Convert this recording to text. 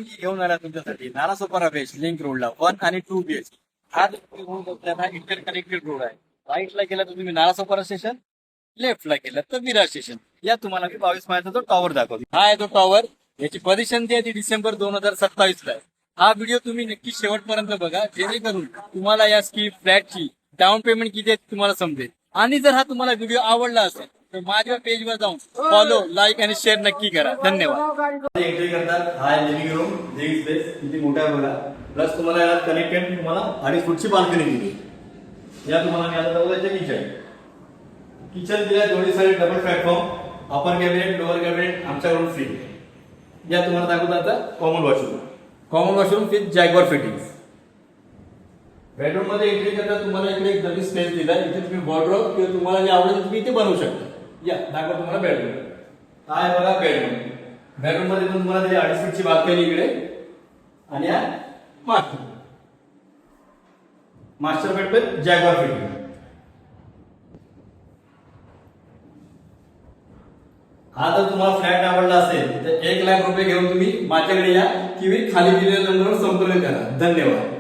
घेऊन आला तुमच्यासाठी नालासोपारा वेस्ट लिंक रोडला 1 आणि 2 BHK. हा इंटर कनेक्टेड रोड आहे. राईटला गेला तर तुम्ही नालासोपारा स्टेशन, लेफ्टला गेला तर विरार स्टेशन. या तुम्हाला मी 22 माळ्याचा तो टॉवर दाखवतो. हा आहे तो टॉवर. याची पोझिशन जी आहे ती डिसेंबर 2027 ला आहे. हा व्हिडिओ तुम्ही नक्की शेवटपर्यंत बघा, जेणेकरून तुम्हाला या फ्लॅटची डाऊन पेमेंट किती आहे तुम्हाला समजेल. आणि जर हा तुम्हाला व्हिडिओ आवडला असेल तर माझ्या पेजवर जाऊन फॉलो, लाईक आणि शेअर नक्की करा. धन्यवाद. एंट्री करतात. हा लिव्हिंग रूम, लिव्हिंग स्पेस किती मोठा आहे बघा. प्लस तुम्हाला यात कनेक्टेड तुम्हाला 2.5 फूटची बाल्कनी दिली. या तुम्हाला मी आता दाखवतो किचन दिला, दोन्ही साईड डबल प्लॅटफॉर्म, अपर कॅबिनेट, लोअर कॅबिनेट आमच्याकडून फ्री. या तुम्हाला दाखवतो आता common washroom with Jaguar fittings. Bedroom मध्ये एंट्री करता तुम्हाला इकडे एक नवीन स्पेस दिला. इथे तुम्ही वॉर्डरोब किंवा तुम्हाला जे आवडेल तुम्ही इथे बनवू शकता. या दाखवा तुम्हाला बेडरूम. हा आहे बघा बेडरूम. बेडरूम मध्ये पण तुम्हाला 2.5 फूटची बाल्कनी इकडे आणि या मास्टर बेड पे जॅगवार फिटिंग. हा जर तुम्हाला फ्लॅट आवडला असेल तर 1 लाख रुपये घेऊन तुम्ही माझ्याकडे या किंवा खाली दिलेल्या नंबरवर संपर्क करा. धन्यवाद.